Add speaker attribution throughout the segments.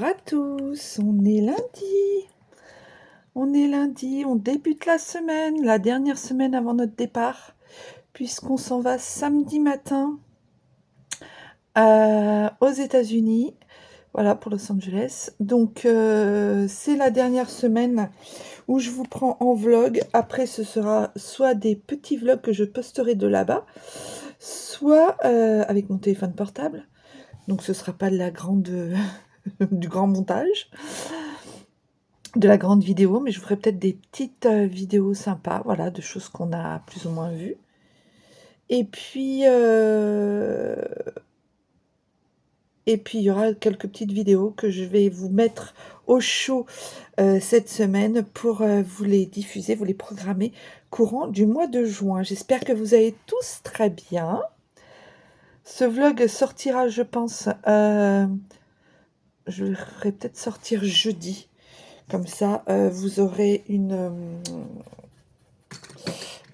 Speaker 1: à tous, on est lundi. On débute la semaine, la dernière semaine avant notre départ, puisqu'on s'en va samedi matin aux États-Unis, voilà, pour Los Angeles. Donc, c'est la dernière semaine où je vous prends en vlog. Après, ce sera soit des petits vlogs que je posterai de là-bas, soit avec mon téléphone portable. Donc, ce sera pas de la grande, du grand montage, de la grande vidéo, mais je vous ferai peut-être des petites vidéos sympas, voilà, de choses qu'on a plus ou moins vues. Et puis, il y aura quelques petites vidéos que je vais vous mettre au chaud cette semaine pour vous les diffuser, vous les programmer courant du mois de juin. J'espère que vous allez tous très bien. Ce vlog sortira, je pense, je le ferai peut-être sortir jeudi. Comme ça, vous aurez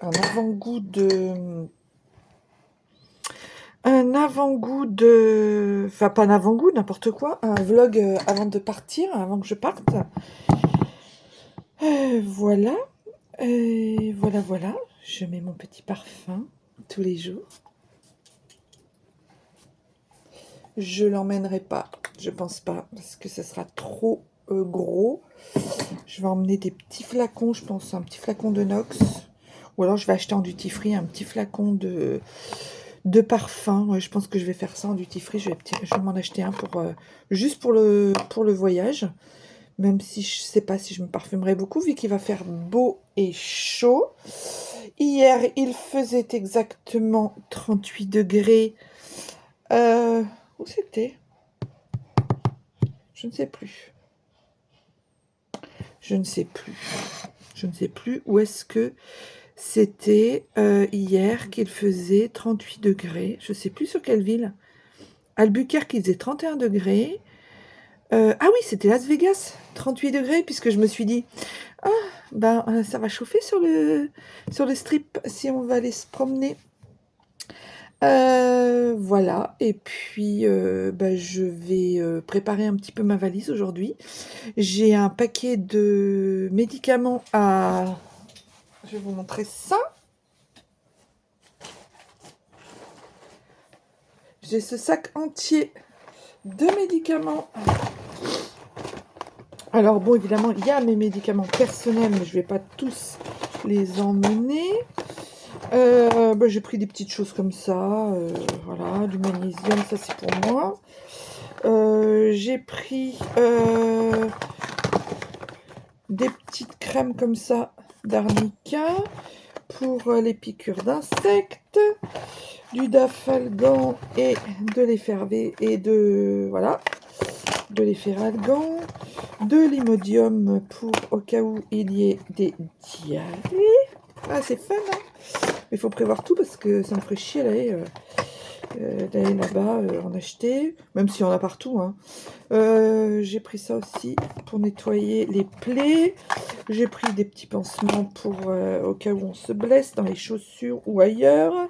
Speaker 1: un avant-goût de... Enfin, pas un avant-goût, n'importe quoi. Un vlog avant de partir, avant que je parte. Voilà. Voilà. Je mets mon petit parfum tous les jours. Je l'emmènerai pas, je pense pas, parce que ça sera trop gros. Je vais emmener des petits flacons, je pense, un petit flacon de Nox. Ou alors je vais acheter en duty free un petit flacon de parfum. Ouais, je pense que je vais faire ça en duty free. Je vais m'en acheter un pour juste pour le voyage. Même si je sais pas si je me parfumerai beaucoup, vu qu'il va faire beau et chaud. Hier, il faisait exactement 38 degrés. Où c'était? Je ne sais plus. Je ne sais plus où est-ce que c'était hier qu'il faisait 38 degrés. Je ne sais plus sur quelle ville. Albuquerque, il faisait 31 degrés. Ah oui, c'était Las Vegas, 38 degrés, puisque je me suis dit, ça va chauffer sur le strip si on va aller se promener. Voilà, et puis je vais préparer un petit peu ma valise aujourd'hui. J'ai un paquet de médicaments à... Je vais vous montrer ça. J'ai ce sac entier de médicaments. Alors bon, évidemment, il y a mes médicaments personnels, mais je ne vais pas tous les emmener. J'ai pris des petites choses comme ça. Voilà, du magnésium, ça c'est pour moi. J'ai pris des petites crèmes comme ça d'arnica pour les piqûres d'insectes, du dafalgan et de l'effervé et de l'efferalgan, de l'imodium pour au cas où il y ait des diarrhées. Ah, c'est fun, hein. Il faut prévoir tout parce que ça me ferait chier d'aller là-bas en acheter, même si on a partout, hein. J'ai pris ça aussi pour nettoyer les plaies. J'ai pris des petits pansements pour au cas où on se blesse dans les chaussures ou ailleurs.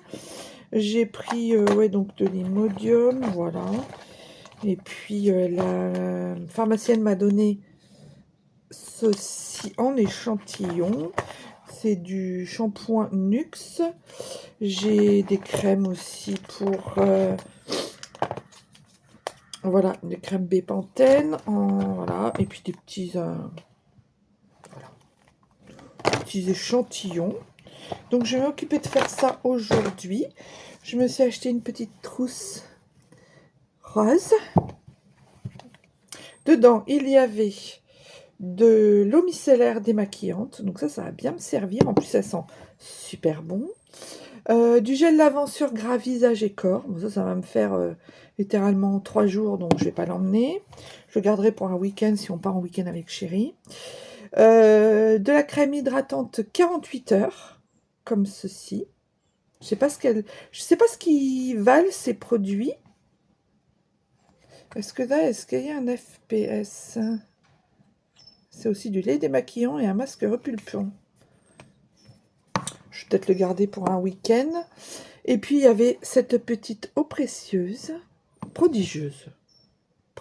Speaker 1: J'ai pris donc de l'imodium, voilà. Et puis la pharmacienne m'a donné ceci en échantillon. C'est du shampoing Nuxe. J'ai des crèmes aussi pour... voilà, des crèmes Bépantène. Voilà, et puis des petits échantillons. Donc je vais m'occuper de faire ça aujourd'hui. Je me suis acheté une petite trousse rose. Dedans, il y avait de l'eau micellaire démaquillante. Donc ça va bien me servir. En plus, ça sent super bon. Du gel lavant sur gras visage et corps. Bon, ça va me faire littéralement 3 jours, donc je vais pas l'emmener. Je le garderai pour un week-end si on part en week-end avec chérie. De la crème hydratante 48 heures, comme ceci. Je sais pas ce qu'ils valent ces produits. Est-ce qu'il y a un FPS? C'est aussi du lait démaquillant et un masque repulpant. Je vais peut-être le garder pour un week-end. Et puis, il y avait cette petite eau précieuse, prodigieuse.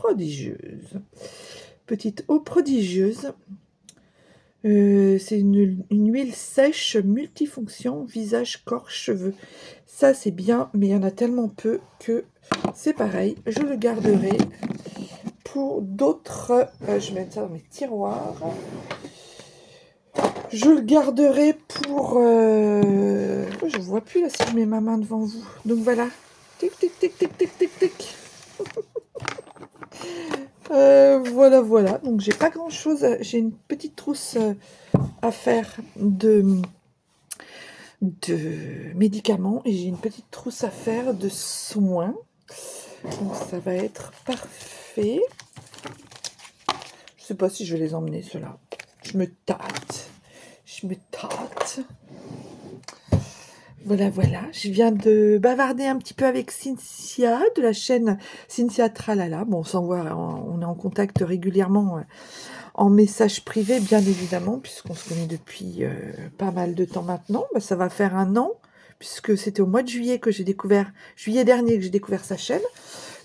Speaker 1: prodigieuse. Petite eau prodigieuse. C'est une huile sèche multifonction, visage, corps, cheveux. Ça, c'est bien, mais il y en a tellement peu que c'est pareil. Je le garderai pour d'autres... je vais mettre ça dans mes tiroirs. Je le garderai pour... je ne vois plus là si je mets ma main devant vous. Donc voilà. Tic, tic, tic, tic, tic, tic, tic. Voilà, voilà. Donc j'ai pas grand chose. J'ai une petite trousse à faire de médicaments et j'ai une petite trousse à faire de soins. Donc ça va être parfait. Je sais pas si je vais les emmener ceux-là. Je me tâte. Je me tâte. Voilà, voilà. Je viens de bavarder un petit peu avec Cynthia de la chaîne Cynthia Tralala. Bon, on s'envoie, on est en contact régulièrement en message privé, bien évidemment, puisqu'on se connaît depuis pas mal de temps maintenant. Bah, ça va faire 1 an, puisque c'était au mois de juillet que j'ai découvert, juillet dernier que j'ai découvert sa chaîne.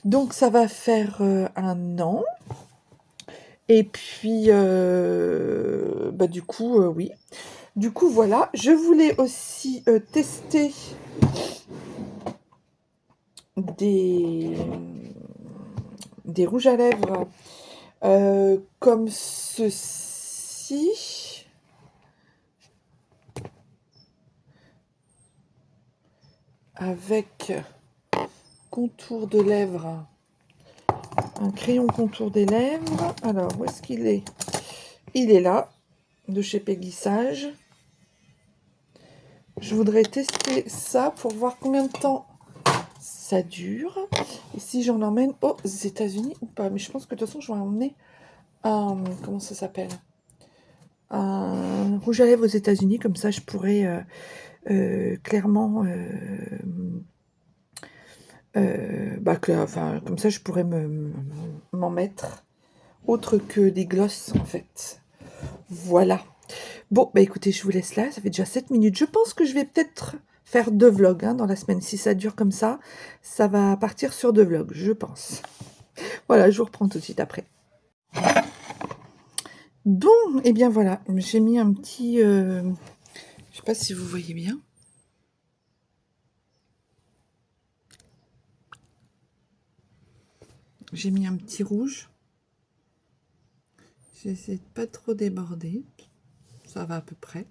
Speaker 1: Donc ça va faire 1 an. Et puis, bah, du coup, oui. Du coup, voilà. Je voulais aussi tester des rouges à lèvres comme ceci. Avec contour de lèvres. Un crayon contour des lèvres. Alors, où est-ce qu'il est? Il est là, de chez Peggy Sage. Je voudrais tester ça pour voir combien de temps ça dure. Et si j'en emmène aux États-Unis ou pas. Mais je pense que de toute façon, je vais emmener un... Comment ça s'appelle? Un rouge à lèvres aux États-Unis. Comme ça, je pourrais clairement... enfin, comme ça, je pourrais m'en mettre autre que des glosses, en fait. Voilà. Bon, bah écoutez, je vous laisse là. Ça fait déjà 7 minutes. Je pense que je vais peut-être faire 2 vlogs dans la semaine. Si ça dure comme ça va partir sur 2 vlogs, je pense. Voilà, je vous reprends tout de suite après. Bon, et bien voilà. J'ai mis un petit... je sais pas si vous voyez bien. J'ai mis un petit rouge. J'essaie de pas trop déborder. Ça va à peu près.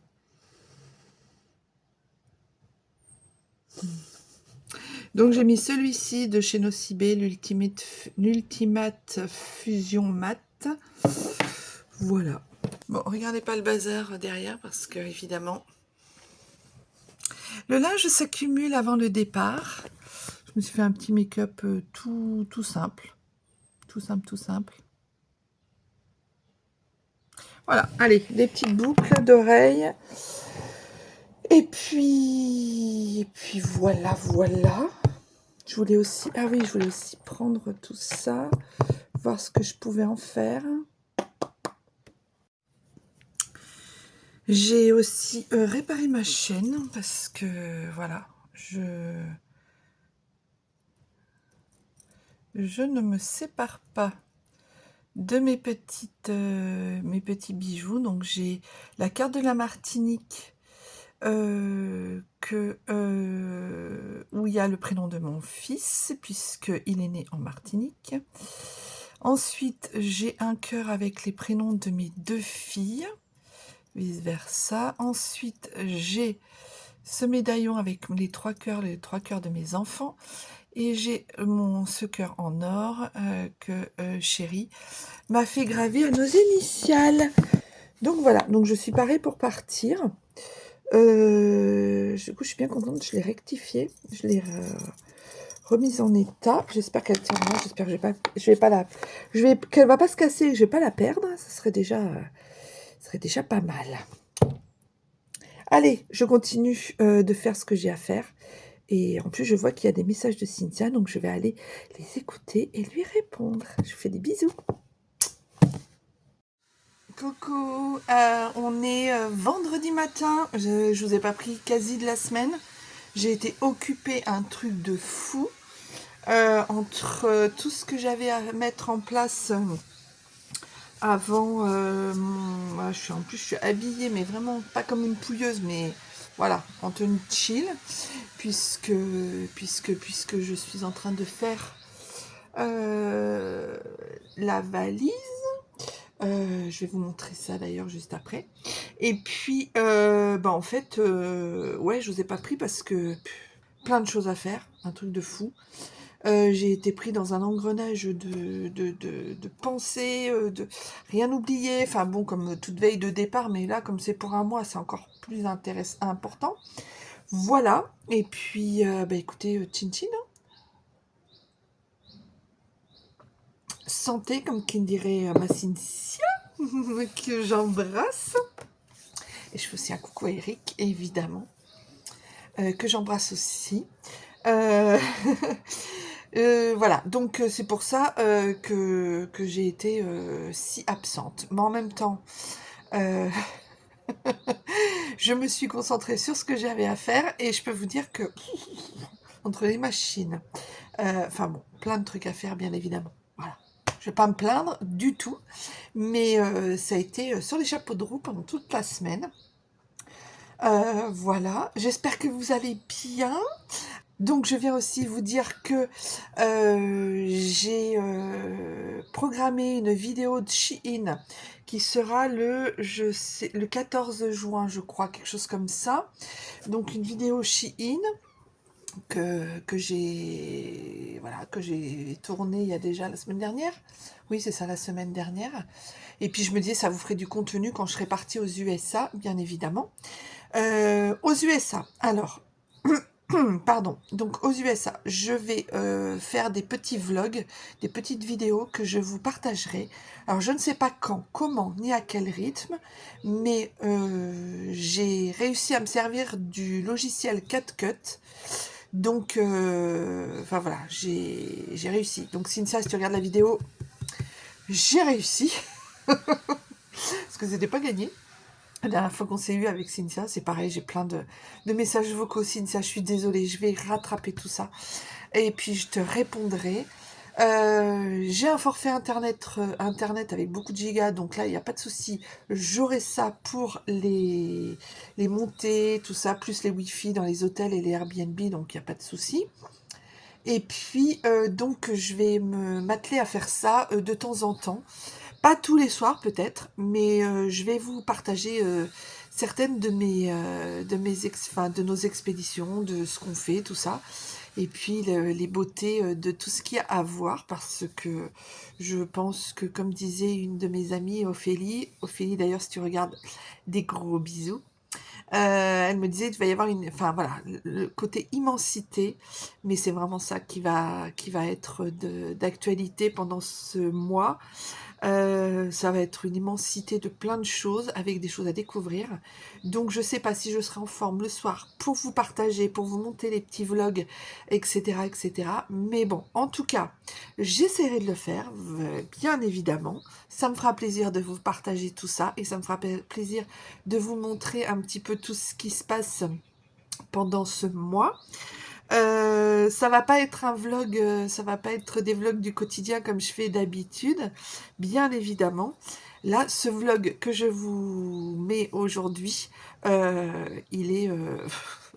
Speaker 1: Donc j'ai mis celui-ci de chez Nocibé, l'Ultimate Fusion Matte. Voilà. Bon, regardez pas le bazar derrière parce que évidemment le linge s'accumule avant le départ. Je me suis fait un petit make-up tout simple. Tout simple, tout simple. Voilà, allez, des petites boucles d'oreilles. Et puis voilà, voilà. Je voulais aussi, ah oui, je voulais aussi prendre tout ça, voir ce que je pouvais en faire. J'ai aussi réparé ma chaîne parce que voilà, je ne me sépare pas de mes petits bijoux. Donc j'ai la carte de la Martinique où il y a le prénom de mon fils puisqu'il est né en Martinique. Ensuite j'ai un cœur avec les prénoms de mes 2 filles, vice versa. Ensuite j'ai ce médaillon avec les 3 cœurs de mes enfants. Et j'ai ce cœur en or que Chérie m'a fait graver à nos initiales. Donc voilà, donc je suis parée pour partir. Du coup, je suis bien contente, je l'ai rectifiée. Je l'ai remise en état. J'espère qu'elle tiendra. J'espère que qu'elle va pas se casser, que je vais pas la perdre. Ça serait déjà pas mal. Allez, je continue de faire ce que j'ai à faire. Et en plus, je vois qu'il y a des messages de Cynthia, donc je vais aller les écouter et lui répondre. Je vous fais des bisous. Coucou, on est vendredi matin. Je vous ai pas pris quasi de la semaine. J'ai été occupée un truc de fou. Entre tout ce que j'avais à mettre en place avant, en plus je suis habillée, mais vraiment pas comme une pouilleuse, mais voilà, en tenue chill, puisque, puisque je suis en train de faire la valise. Je vais vous montrer ça d'ailleurs juste après. Et puis, en fait, ouais, je vous ai pas pris parce que plein de choses à faire, un truc de fou. J'ai été pris dans un engrenage de pensées, de rien oublier. Enfin bon, comme toute veille de départ, mais là, comme c'est pour un mois, c'est encore plus important. Voilà. Et puis, écoutez, chin chin, hein. Santé, comme qui dirait ma Cynthia, que j'embrasse. Et je fais aussi un coucou à Eric, évidemment, que j'embrasse aussi. Euh, voilà, donc c'est pour ça que j'ai été si absente. Mais en même temps, euh, je me suis concentrée sur ce que j'avais à faire et je peux vous dire que entre les machines, enfin bon, plein de trucs à faire bien évidemment. Voilà. Je vais pas me plaindre du tout, mais ça a été sur les chapeaux de roue pendant toute la semaine. Voilà, j'espère que vous allez bien. Donc je viens aussi vous dire que j'ai programmé une vidéo de Shein qui sera le 14 juin, je crois, quelque chose comme ça. Donc une vidéo Shein que j'ai tournée il y a déjà la semaine dernière. Oui, c'est ça, la semaine dernière. Et puis je me disais, ça vous ferait du contenu quand je serai partie aux USA, bien évidemment. Aux USA, alors... Pardon, donc aux USA, je vais faire des petits vlogs, des petites vidéos que je vous partagerai. Alors je ne sais pas quand, comment, ni à quel rythme, mais j'ai réussi à me servir du logiciel CapCut. Donc, enfin voilà, j'ai réussi. Donc Cynthia, si tu regardes la vidéo, j'ai réussi. Parce que c'était pas gagné. La dernière fois qu'on s'est eu avec Cynthia, c'est pareil, j'ai plein de messages vocaux. Cynthia, je suis désolée, je vais rattraper tout ça. Et puis je te répondrai. J'ai un forfait internet avec beaucoup de gigas, donc là il n'y a pas de souci. J'aurai ça pour les montées, tout ça, plus les wifi dans les hôtels et les Airbnb, donc il n'y a pas de souci. Et puis donc je vais m'atteler à faire ça de temps en temps. Pas tous les soirs peut-être, mais je vais vous partager certaines de nos expéditions, de ce qu'on fait, tout ça. Et puis les beautés de tout ce qu'il y a à voir, parce que je pense que, comme disait une de mes amies, Ophélie d'ailleurs, si tu regardes, des gros bisous. Elle me disait qu'il va y avoir enfin voilà, le côté immensité, mais c'est vraiment ça qui va être d'actualité pendant ce mois. Ça va être une immensité de plein de choses, avec des choses à découvrir. Donc je sais pas si je serai en forme le soir pour vous partager, pour vous monter les petits vlogs, etc., etc. Mais bon, en tout cas, j'essaierai de le faire, bien évidemment. Ça me fera plaisir de vous partager tout ça, et ça me fera plaisir de vous montrer un petit peu tout ce qui se passe pendant ce mois. Ça va pas être un vlog, ça va pas être des vlogs du quotidien comme je fais d'habitude, bien évidemment. Là, ce vlog que je vous mets aujourd'hui, il est,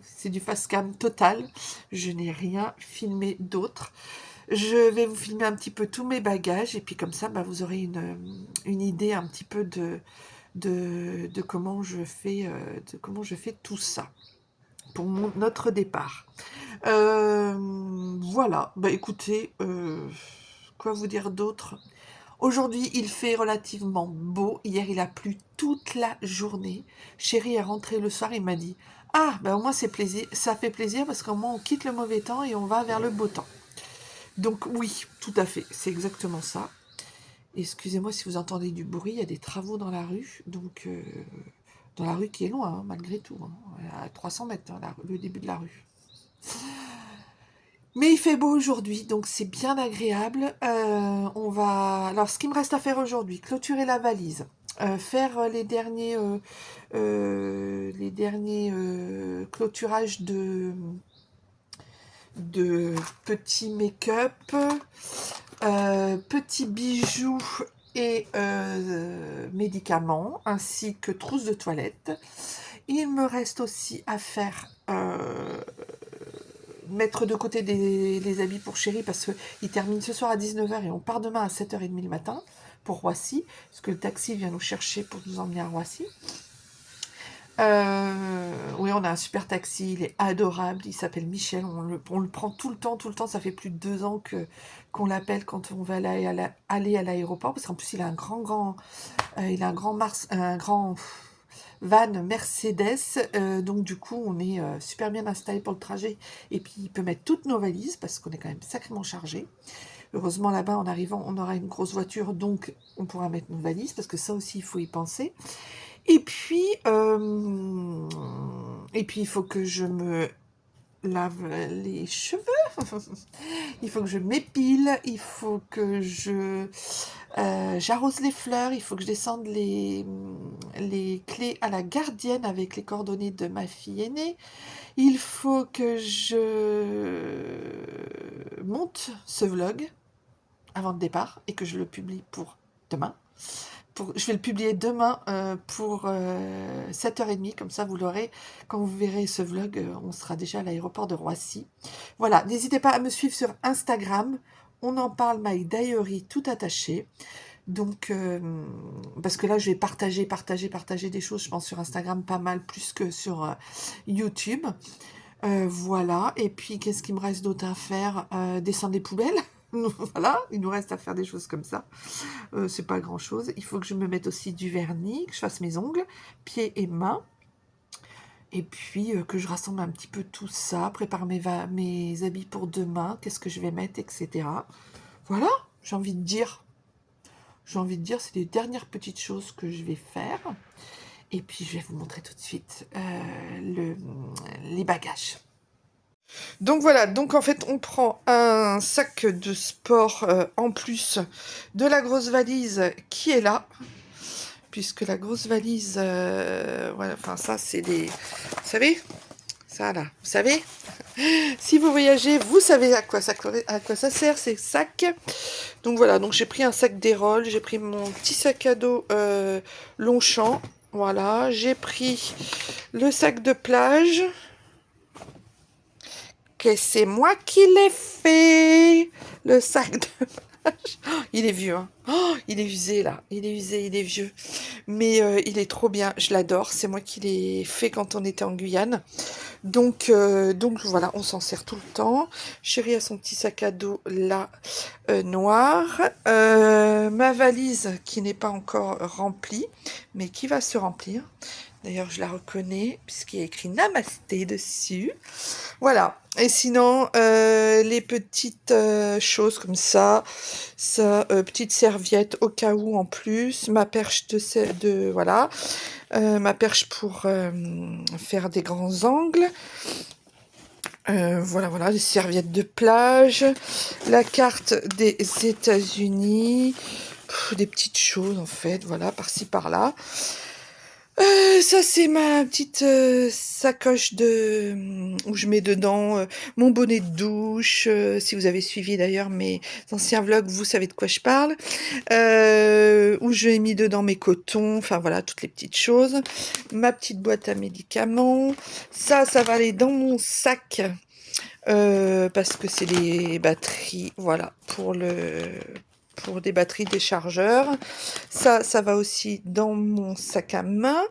Speaker 1: c'est du fast cam total. Je n'ai rien filmé d'autre. Je vais vous filmer un petit peu tous mes bagages, et puis comme ça, vous aurez une idée un petit peu de comment comment je fais tout ça pour notre départ. Voilà, écoutez, quoi vous dire d'autre? Aujourd'hui, il fait relativement beau. Hier, il a plu toute la journée. Chéri est rentré le soir, il m'a dit: ah, au moins c'est plaisir, ça fait plaisir parce qu'au moins on quitte le mauvais temps et on va vers le beau temps. Donc oui, tout à fait, c'est exactement ça. Excusez-moi si vous entendez du bruit, il y a des travaux dans la rue, donc dans la rue qui est loin, hein, malgré tout, hein, à 300 mètres, hein, le début de la rue. Mais il fait beau aujourd'hui, donc c'est bien agréable. Alors, ce qui me reste à faire aujourd'hui, clôturer la valise, faire les derniers clôturages de petits make-up, petits bijoux et médicaments, ainsi que trousse de toilette. Il me reste aussi à faire mettre de côté les habits pour chéri parce qu'il termine ce soir à 19h et on part demain à 7h30 le matin pour Roissy, parce que le taxi vient nous chercher pour nous emmener à Roissy. Oui, on a un super taxi, il est adorable, il s'appelle Michel, on le prend tout le temps, ça fait plus de 2 ans qu'on l'appelle quand on va aller à l'aéroport, parce qu'en plus il a un grand van Mercedes, donc du coup on est super bien installé pour le trajet, et puis il peut mettre toutes nos valises, parce qu'on est quand même sacrément chargé. Heureusement là-bas en arrivant on aura une grosse voiture, donc on pourra mettre nos valises, parce que ça aussi il faut y penser. Et puis il faut que je me lave les cheveux, il faut que je m'épile, il faut que j'arrose les fleurs, il faut que je descende les clés à la gardienne avec les coordonnées de ma fille aînée, il faut que je monte ce vlog avant le départ et que je le publie pour demain. Je vais le publier demain pour 7h30, comme ça vous l'aurez, quand vous verrez ce vlog, on sera déjà à l'aéroport de Roissy. Voilà, n'hésitez pas à me suivre sur Instagram, on en parle my diary tout attaché. Donc, parce que là je vais partager des choses, je pense sur Instagram pas mal plus que sur YouTube. Voilà, et puis qu'est-ce qu'il me reste d'autre à faire? Descendre les poubelles. Voilà, il nous reste à faire des choses comme ça. C'est pas grand chose. Il faut que je me mette aussi du vernis, que je fasse mes ongles, pieds et mains. Et puis que je rassemble un petit peu tout ça, prépare mes habits pour demain, qu'est-ce que je vais mettre, etc. Voilà, j'ai envie de dire. C'est les dernières petites choses que je vais faire. Et puis je vais vous montrer tout de suite les bagages. Donc voilà, donc en fait on prend un sac de sport en plus de la grosse valise qui est là, puisque la grosse valise, voilà, enfin ça c'est des, vous savez, ça là, vous savez, si vous voyagez, vous savez à quoi ça sert ces sacs. Donc voilà, donc j'ai pris un sac d'Erol, j'ai pris mon petit sac à dos Longchamp, voilà, j'ai pris le sac de plage, que c'est moi qui l'ai fait, le sac de plage. Oh, il est vieux, hein. Oh, il est usé là, il est vieux. Mais il est trop bien, je l'adore, c'est moi qui l'ai fait quand on était en Guyane. Donc voilà, on s'en sert tout le temps. Chérie a son petit sac à dos là, noir. Ma valise qui n'est pas encore remplie, mais qui va se remplir. D'ailleurs, je la reconnais puisqu'il y a écrit Namasté dessus. Voilà. Et sinon, les petites choses comme ça, petite serviette au cas où en plus, ma perche voilà, ma perche pour faire des grands angles. Voilà, des serviettes de plage, la carte des États-Unis, des petites choses en fait, voilà, par-ci par-là. Ça c'est ma petite sacoche où je mets dedans mon bonnet de douche. Si vous avez suivi d'ailleurs mes anciens vlogs, vous savez de quoi je parle. Où j'ai mis dedans mes cotons, enfin voilà, toutes les petites choses. Ma petite boîte à médicaments. Ça va aller dans mon sac. Parce que c'est les batteries, voilà, pour des batteries, des chargeurs. Ça va aussi dans mon sac à main.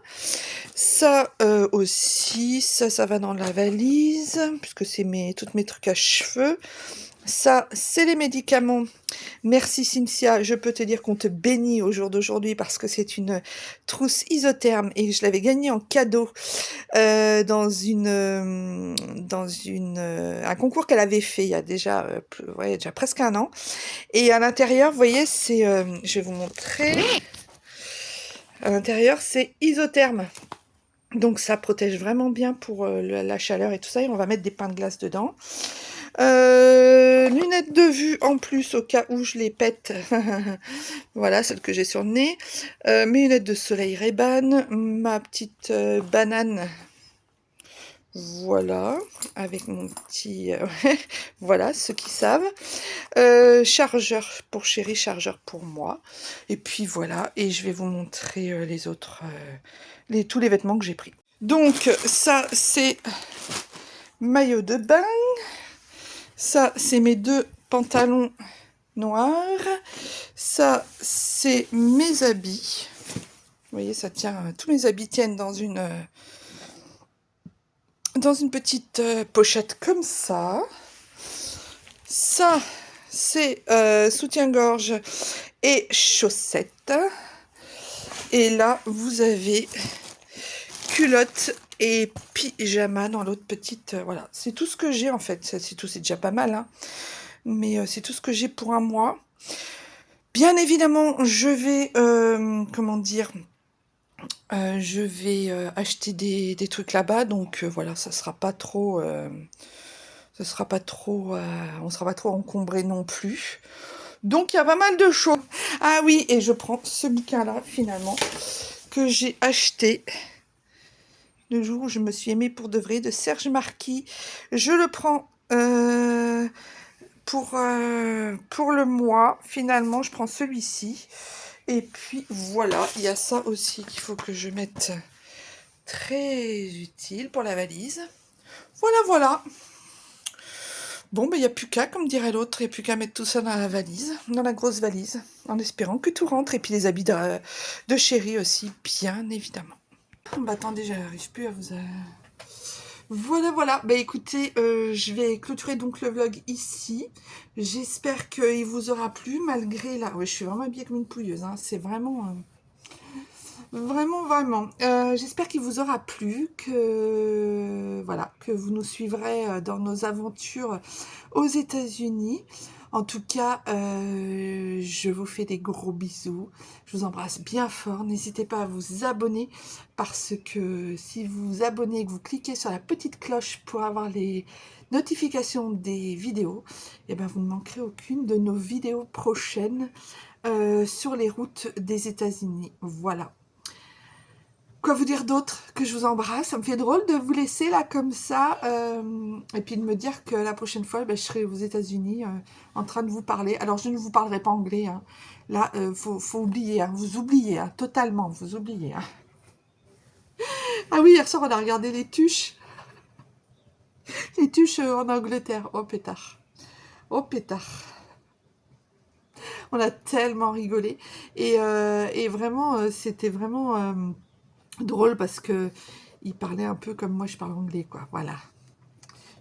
Speaker 1: Ça aussi, ça va dans la valise, puisque c'est toutes mes trucs à cheveux. Ça, c'est les médicaments. Merci Cynthia, je peux te dire qu'on te bénit au jour d'aujourd'hui parce que c'est une trousse isotherme et je l'avais gagnée en cadeau dans un concours qu'elle avait fait il y a déjà, déjà presque 1 an. Et à l'intérieur, vous voyez, je vais vous montrer. À l'intérieur, c'est isotherme. Donc ça protège vraiment bien pour la chaleur et tout ça. Et on va mettre des pains de glace dedans. Lunettes de vue en plus au cas où je les pète. Voilà, celle que j'ai sur le nez. Mes lunettes de soleil Ray-Ban. Ma petite banane. Voilà, avec mon petit... voilà, ceux qui savent. Chargeur pour chéri, chargeur pour moi. Et puis voilà, et je vais vous montrer les autres... tous les vêtements que j'ai pris. Donc, ça, c'est maillot de bain. Ça, c'est mes 2 pantalons noirs. Ça, c'est mes habits. Vous voyez, ça tient... tous mes habits tiennent dans une petite pochette comme ça. Ça, c'est soutien-gorge et chaussettes. Et là, vous avez culotte et pyjama dans l'autre petite... voilà, c'est tout ce que j'ai en fait. C'est tout, c'est déjà pas mal, hein. Mais c'est tout ce que j'ai pour un mois. Bien évidemment, je vais... comment dire... je vais acheter des trucs là-bas. Donc voilà, ça sera pas trop... ce sera pas trop... on sera pas trop encombré non plus. Donc, il y a pas mal de choses. Ah oui, et je prends ce bouquin-là, finalement, que j'ai acheté le jour où je me suis aimée pour de vrai, de Serge Marquis. Je le prends pour le mois. Finalement, je prends celui-ci. Et puis, voilà, il y a ça aussi qu'il faut que je mette, très utile pour la valise. Voilà, voilà. Bon, ben, il n'y a plus qu'à, comme dirait l'autre, il n'y a plus qu'à mettre tout ça dans la valise, dans la grosse valise, en espérant que tout rentre. Et puis les habits de chéri aussi, bien évidemment. Bah attendez, j'arrive plus à vous... Voilà, voilà. Bah écoutez, je vais clôturer donc le vlog ici. J'espère qu'il vous aura plu, malgré la... Ouais, je suis vraiment habillée comme une pouilleuse, hein. C'est vraiment... Vraiment, vraiment. J'espère qu'il vous aura plu, que voilà, que vous nous suivrez dans nos aventures aux États-Unis. En tout cas, je vous fais des gros bisous. Je vous embrasse bien fort. N'hésitez pas à vous abonner parce que si vous vous abonnez et que vous cliquez sur la petite cloche pour avoir les notifications des vidéos, eh ben, vous ne manquerez aucune de nos vidéos prochaines sur les routes des États-Unis. Voilà. Quoi vous dire d'autre? Que je vous embrasse. Ça me fait drôle de vous laisser là comme ça. Et puis de me dire que la prochaine fois, ben, je serai aux États-Unis en train de vous parler. Alors je ne vous parlerai pas anglais, hein. Là, faut oublier. Hein. Vous oubliez, hein, totalement. Vous oubliez. Hein. Ah oui, hier soir, on a regardé les tuches. Les tuches en Angleterre. Oh pétard. Oh pétard. On a tellement rigolé. Et vraiment, c'était vraiment... drôle parce que il parlait un peu comme moi je parle anglais, quoi. Voilà.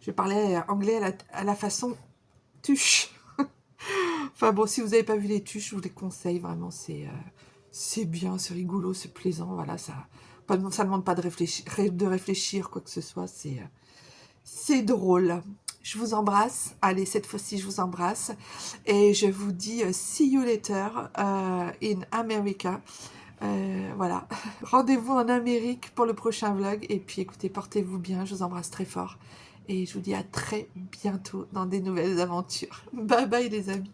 Speaker 1: Je parlais anglais à la façon tuche. Enfin bon, si vous n'avez pas vu les tuches, je vous les conseille vraiment. C'est bien, c'est rigolo, c'est plaisant. Voilà, ça demande pas de réfléchir quoi que ce soit. C'est drôle. Je vous embrasse. Allez, cette fois-ci, je vous embrasse. Et je vous dis see you later in America. Voilà, rendez-vous en Amérique pour le prochain vlog. Et puis écoutez, portez-vous bien, je vous embrasse très fort. Et je vous dis à très bientôt dans des nouvelles aventures. Bye bye les amis.